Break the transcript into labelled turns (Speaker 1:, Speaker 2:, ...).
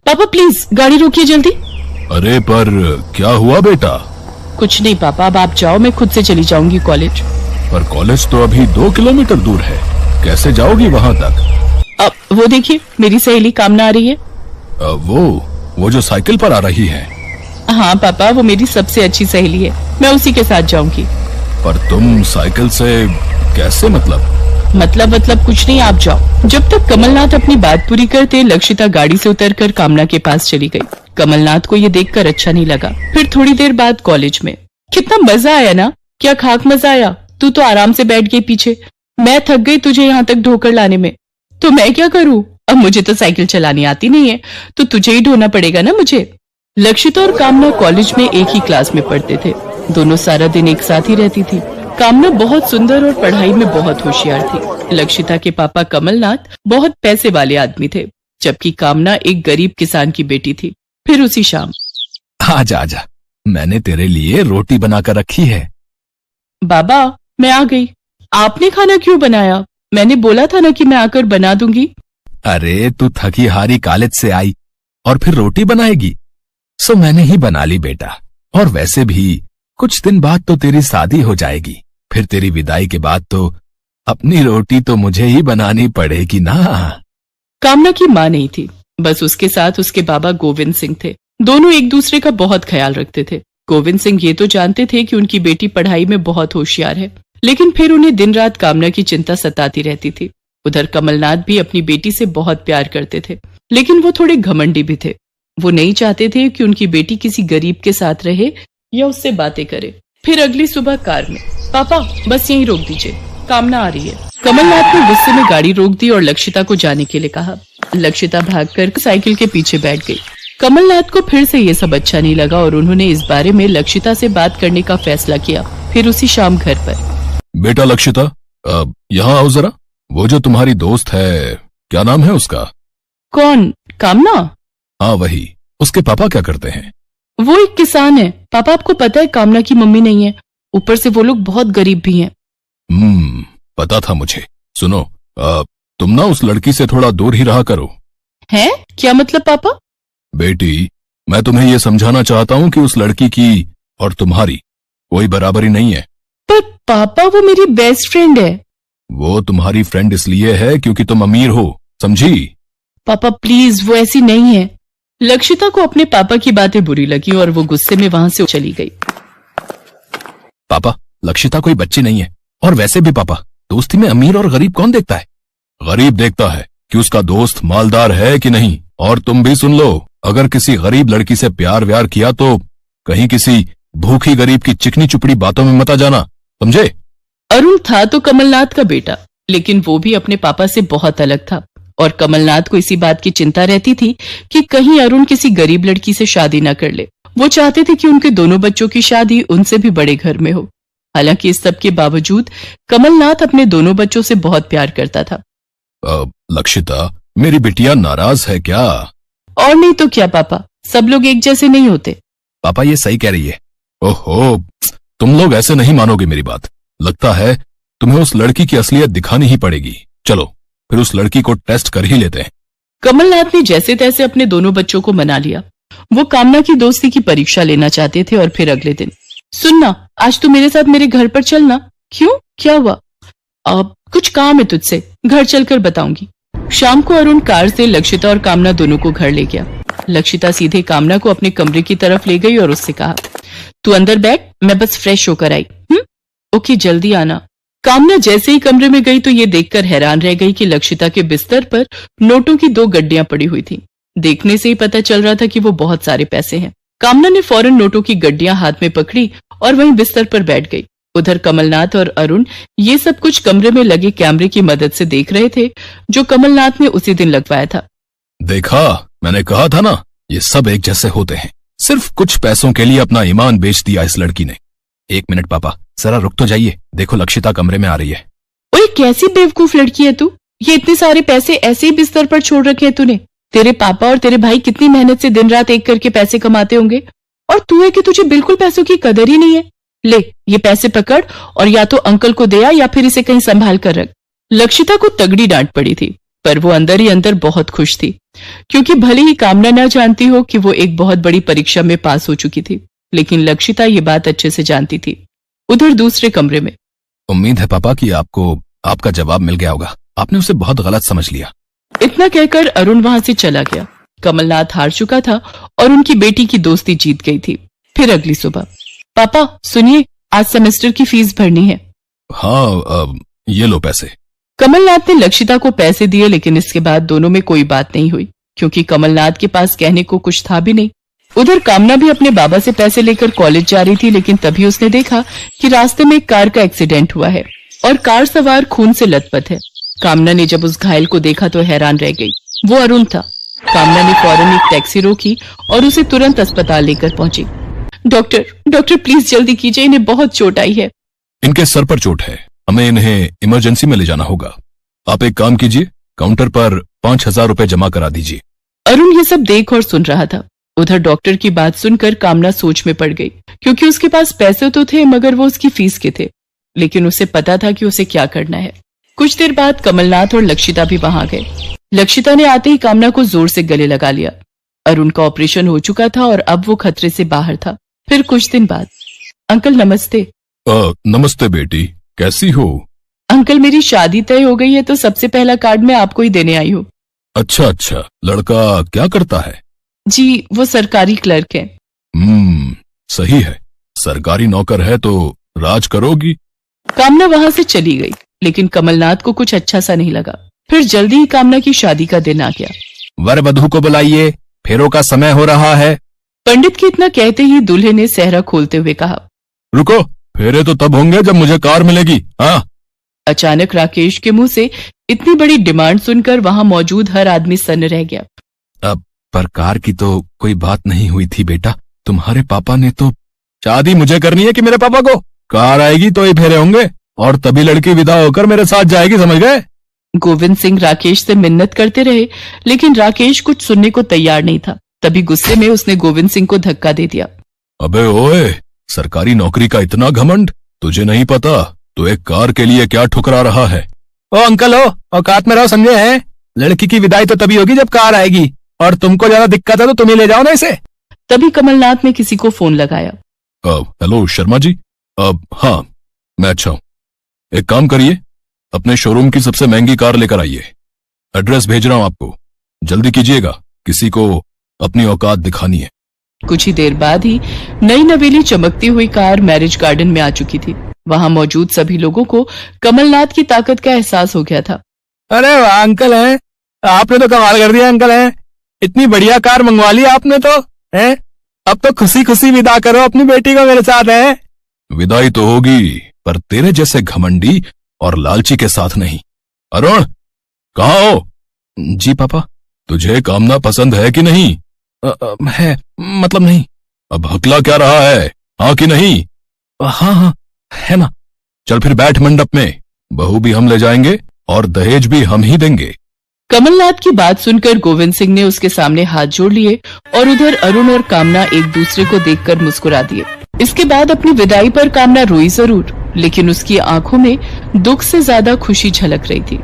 Speaker 1: पापा प्लीज गाड़ी रोकिए जल्दी।
Speaker 2: अरे पर क्या हुआ बेटा?
Speaker 1: कुछ नहीं पापा, अब आप जाओ, मैं खुद से चली जाऊंगी कॉलेज।
Speaker 2: पर कॉलेज तो अभी 2 किलोमीटर दूर है, कैसे जाओगी वहाँ तक?
Speaker 1: अब वो देखिए मेरी सहेली कामना आ रही है।
Speaker 2: वो जो साइकिल पर आ रही है?
Speaker 1: हाँ पापा, वो मेरी सबसे अच्छी सहेली है, मैं उसी के साथ जाऊंगी।
Speaker 2: पर तुम साइकिल से कैसे?
Speaker 1: मतलब कुछ नहीं, आप जाओ। जब तक कमलनाथ अपनी बात पूरी करते, लक्षिता गाड़ी से उतरकर कामना के पास चली गई। कमलनाथ को ये देखकर अच्छा नहीं लगा। फिर थोड़ी देर बाद कॉलेज में कितना मजा आया ना। क्या खाक मजा आया, तू तो आराम से बैठ गई पीछे, मैं थक गई तुझे यहाँ तक ढोकर लाने में। तो मैं क्या करूँ, अब मुझे तो साइकिल चलानी आती नहीं है, तो तुझे ही ढोना पड़ेगा ना मुझे। लक्षिता और कामना कॉलेज में एक ही क्लास में पढ़ते थे, दोनों सारा दिन एक साथ ही रहती थी। कामना बहुत सुंदर और पढ़ाई में बहुत होशियार थी। लक्षिता के पापा कमलनाथ बहुत पैसे वाले आदमी थे, जबकि कामना एक गरीब किसान की बेटी थी। फिर उसी शाम,
Speaker 2: आजा आजा, मैंने तेरे लिए रोटी बनाकर रखी है।
Speaker 1: बाबा मैं आ गई, आपने खाना क्यों बनाया? मैंने बोला था ना कि मैं आकर बना दूंगी।
Speaker 2: अरे तू थकी हारी कॉलेज से आई और फिर रोटी बनाएगी, सो मैंने ही बना ली बेटा। और वैसे भी कुछ दिन बाद तो तेरी शादी हो जाएगी, फिर तेरी विदाई के बाद तो अपनी रोटी तो मुझे ही बनानी पड़ेगी ना।
Speaker 1: कामना की माँ नहीं थी, बस उसके साथ उसके बाबा गोविंद सिंह थे। दोनों एक दूसरे का बहुत ख्याल रखते थे। गोविंद सिंह ये तो जानते थे कि उनकी बेटी पढ़ाई में बहुत होशियार है, लेकिन फिर उन्हें दिन रात कामना की चिंता सताती रहती थी। उधर कमलनाथ भी अपनी बेटी से बहुत प्यार करते थे, लेकिन वो थोड़े घमंडी भी थे। वो नहीं चाहते थे कि उनकी बेटी किसी गरीब के साथ रहे या उससे बातें करे। फिर अगली सुबह कार में, पापा बस यहीं रोक दीजिए, कामना आ रही है। कमलनाथ ने गुस्से में गाड़ी रोक दी और लक्षिता को जाने के लिए कहा। लक्षिता भागकर साइकिल के पीछे बैठ गई। कमलनाथ को फिर से ये सब अच्छा नहीं लगा और उन्होंने इस बारे में लक्षिता से बात करने का फैसला किया। फिर उसी शाम घर पर,
Speaker 2: बेटा लक्षिता, यहाँ आओ जरा। वो जो तुम्हारी दोस्त है, क्या नाम है उसका?
Speaker 1: कौन? कामना?
Speaker 2: हाँ वही। उसके पापा क्या करते हैं?
Speaker 1: वो एक किसान है। पापा आपको पता है कामना की मम्मी नहीं है, ऊपर से वो लोग बहुत गरीब भी हैं।
Speaker 2: पता था मुझे। सुनो, तुम ना उस लड़की से थोड़ा दूर ही रहा करो।
Speaker 1: है? क्या मतलब पापा?
Speaker 2: बेटी, मैं तुम्हें ये समझाना चाहता हूँ कि उस लड़की की और तुम्हारी कोई बराबरी नहीं है।
Speaker 1: पर पापा वो मेरी बेस्ट फ्रेंड है।
Speaker 2: वो तुम्हारी फ्रेंड इसलिए है क्योंकि तुम अमीर हो, समझी?
Speaker 1: पापा प्लीज, वो ऐसी नहीं है। लक्षिता को अपने पापा की बातें बुरी लगी और वो गुस्से में वहां से चली गई।
Speaker 2: पापा, लक्षिता कोई बच्ची नहीं है, और वैसे भी पापा, दोस्ती में अमीर और गरीब कौन देखता है? गरीब देखता है कि उसका दोस्त मालदार है कि नहीं। और तुम भी सुन लो, अगर किसी गरीब लड़की से प्यार व्यार किया तो कहीं किसी भूखी गरीब की चिकनी चुपड़ी बातों में मत आ जाना, समझे?
Speaker 1: अरुण था तो कमलनाथ का बेटा, लेकिन वो भी अपने पापा से बहुत अलग था और कमलनाथ को इसी बात की चिंता रहती थी कि कहीं अरुण किसी गरीब लड़की से शादी न कर ले। वो चाहते थे कि उनके दोनों बच्चों की शादी उनसे भी बड़े घर में हो। हालांकि इस सब के बावजूद कमलनाथ अपने दोनों बच्चों से बहुत प्यार करता था।
Speaker 2: लक्षिता, मेरी बिटिया नाराज है क्या?
Speaker 1: और नहीं तो क्या पापा, सब लोग एक जैसे नहीं होते।
Speaker 2: पापा ये सही कह रही है। ओहो, तुम लोग ऐसे नहीं मानोगे मेरी बात। लगता है तुम्हें उस लड़की की असलियत दिखानी ही पड़ेगी। चलो फिर उस लड़की को टेस्ट कर ही लेते हैं।
Speaker 1: कमलनाथ ने जैसे तैसे अपने दोनों बच्चों को मना लिया। वो कामना की दोस्ती की परीक्षा लेना चाहते थे। और फिर अगले दिन, सुनना, आज तू मेरे साथ मेरे घर पर चलना। क्यों, क्या हुआ? अब कुछ काम है तुझसे, घर चलकर बताऊंगी। शाम को अरुण कार से लक्षिता और कामना दोनों को घर ले गया। लक्षिता सीधे कामना को अपने कमरे की तरफ ले गई और उससे कहा, तू अंदर बैठ, मैं बस फ्रेश होकर आई। ओके, जल्दी आना। कामना जैसे ही कमरे में गई तो ये देखकर हैरान रह गई कि लक्षिता के बिस्तर पर नोटों की 2 गड्डियां पड़ी हुई थी। देखने से ही पता चल रहा था कि वो बहुत सारे पैसे हैं। कामना ने फौरन नोटों की गड्डियां हाथ में पकड़ी और वहीं बिस्तर पर बैठ गई। उधर कमलनाथ और अरुण ये सब कुछ कमरे में लगे कैमरे की मदद से देख रहे थे, जो कमलनाथ ने उसी दिन लगवाया था।
Speaker 2: देखा, मैंने कहा था ना, ये सब एक जैसे होते हैं। सिर्फ कुछ पैसों के लिए अपना ईमान बेच दिया इस लड़की ने। 1 मिनट पापा, जरा रुक तो जाइए। देखो लक्षिता कमरे में आ रही है।
Speaker 1: ओए, कैसी बेवकूफ लड़की है तू। ये इतने सारे पैसे ऐसे ही बिस्तर पर छोड़ रखे हैं तूने। तेरे पापा और तेरे भाई कितनी मेहनत से दिन रात एक करके पैसे कमाते होंगे, और तू है कि तुझे बिल्कुल पैसों की कदर ही नहीं है। ले, ये पैसे पकड़ और या तो अंकल को दे आ या फिर इसे कहीं संभाल कर रख। लक्षिता को तगड़ी डांट पड़ी थी, पर वो अंदर ही अंदर बहुत खुश थी, क्योंकि भले ही कामना ना जानती हो कि वो एक बहुत बड़ी परीक्षा में पास हो चुकी थी, लेकिन लक्षिता ये बात अच्छे से जानती थी। उधर दूसरे कमरे में
Speaker 2: उम्मीद है पापा कि आपको आपका जवाब मिल गया होगा। आपने उसे बहुत गलत समझ लिया।
Speaker 1: इतना कहकर अरुण वहां से चला गया। कमलनाथ हार चुका था और उनकी बेटी की दोस्ती जीत गई थी। फिर अगली सुबह, पापा सुनिए, आज सेमेस्टर की फीस भरनी है।
Speaker 2: हाँ, ये लो पैसे।
Speaker 1: कमलनाथ ने लक्षिता को पैसे दिए, लेकिन इसके बाद दोनों में कोई बात नहीं हुई, क्योंकि कमलनाथ के पास कहने को कुछ था भी नहीं। उधर कामना भी अपने बाबा से पैसे लेकर कॉलेज जा रही थी, लेकिन तभी उसने देखा कि रास्ते में एक कार का एक्सीडेंट हुआ है और कार सवार खून से लथपथ है। कामना ने जब उस घायल को देखा तो हैरान रह गई। वो अरुण था। कामना ने फौरन एक टैक्सी रोकी और उसे तुरंत अस्पताल लेकर पहुंची। डॉक्टर प्लीज जल्दी कीजिए, इन्हें बहुत चोट आई है।
Speaker 2: इनके सर पर चोट है, हमें इन्हें इमरजेंसी में ले जाना होगा। आप एक काम कीजिए, काउंटर पर 5,000 रुपए जमा करा दीजिए।
Speaker 1: अरुण ये सब देख और सुन रहा था। उधर डॉक्टर की बात सुनकर कामना सोच में पड़ गई, क्योंकि उसके पास पैसे तो थे मगर वो उसकी फीस के थे, लेकिन उसे पता था कि उसे क्या करना है। कुछ देर बाद कमलनाथ और लक्षिता भी वहां गए। लक्षिता ने आते ही कामना को जोर से गले लगा लिया। अरुण का ऑपरेशन हो चुका था और अब वो खतरे से बाहर था। फिर कुछ दिन बाद, अंकल नमस्ते।
Speaker 2: नमस्ते बेटी, कैसी हो?
Speaker 1: अंकल मेरी शादी तय हो गई है, तो सबसे पहला कार्ड मैं आपको ही देने आई हूँ।
Speaker 2: अच्छा, लड़का क्या करता है?
Speaker 1: जी वो सरकारी क्लर्क है।
Speaker 2: सही है, सरकारी नौकर है तो राज करोगी।
Speaker 1: कामना वहां से चली गई, लेकिन कमलनाथ को कुछ अच्छा सा नहीं लगा। फिर जल्दी ही कामना की शादी का दिन आ गया।
Speaker 2: वर वधू को बुलाइए, फेरों का समय हो रहा है।
Speaker 1: पंडित के इतना कहते ही दूल्हे ने सेहरा खोलते हुए कहा,
Speaker 2: रुको, फेरे तो तब होंगे जब मुझे कार मिलेगी। हाँ।
Speaker 1: अचानक राकेश के मुंह से इतनी बड़ी डिमांड सुनकर वहां मौजूद हर आदमी सन्न रह गया।
Speaker 2: अब पर कार की तो कोई बात नहीं हुई थी बेटा, तुम्हारे पापा ने तो। शादी मुझे करनी है कि मेरे पापा को? कार आएगी तो ही फेरे होंगे और तभी लड़की विदा होकर मेरे साथ जाएगी, समझ गए?
Speaker 1: गोविंद सिंह राकेश से मिन्नत करते रहे, लेकिन राकेश कुछ सुनने को तैयार नहीं था। तभी गुस्से में उसने गोविंद सिंह को धक्का दे दिया।
Speaker 2: अबे ओए, सरकारी नौकरी का इतना घमंड, तुझे नहीं पता तो एक कार के लिए क्या ठुकरा रहा है?
Speaker 3: ओ अंकल हो, औकात में रहो, समझे हैं? लड़की की विदाई तो तभी होगी जब कार आएगी, और तुमको ज्यादा दिक्कत है तो तुम ही ले जाओ ना इसे।
Speaker 1: तभी कमलनाथ ने किसी को फोन लगाया।
Speaker 2: हेलो शर्मा जी। हाँ मैं अच्छा हूँ। एक काम करिए, अपने शोरूम की सबसे महंगी कार लेकर आइए। एड्रेस भेज रहा हूं आपको, जल्दी कीजिएगा, किसी को अपनी औकात दिखानी है।
Speaker 1: कुछ ही देर बाद ही नई नवेली चमकती हुई कार मैरिज गार्डन में आ चुकी थी। वहां मौजूद सभी लोगों को कमलनाथ की ताकत का एहसास हो गया था।
Speaker 3: अरे वाह अंकल हैं, आपने तो कमाल कर दिया अंकल हैं, इतनी बढ़िया कार मंगवा ली आपने तो, हैं? अब तो खुशी खुशी विदा करो अपनी बेटी को मेरे साथ, है?
Speaker 2: विदाई तो होगी, पर तेरे जैसे घमंडी और लालची के साथ नहीं। अरुण, कहाँ हो?
Speaker 3: जी पापा।
Speaker 2: तुझे कामना पसंद है कि नहीं?
Speaker 3: है, मतलब नहीं।
Speaker 2: अब हकला क्या रहा है, हाँ कि नहीं?
Speaker 3: हाँ है ना।
Speaker 2: चल फिर बैठ मंडप में, बहू भी हम ले जाएंगे और दहेज भी हम ही देंगे।
Speaker 1: कमलनाथ की बात सुनकर गोविंद सिंह ने उसके सामने हाथ जोड़ लिए और उधर अरुण और कामना एक दूसरे को देखकर मुस्कुरा दिए। इसके बाद अपनी विदाई पर कामना रोई जरूर, लेकिन उसकी आंखों में दुख से ज्यादा खुशी झलक रही थी।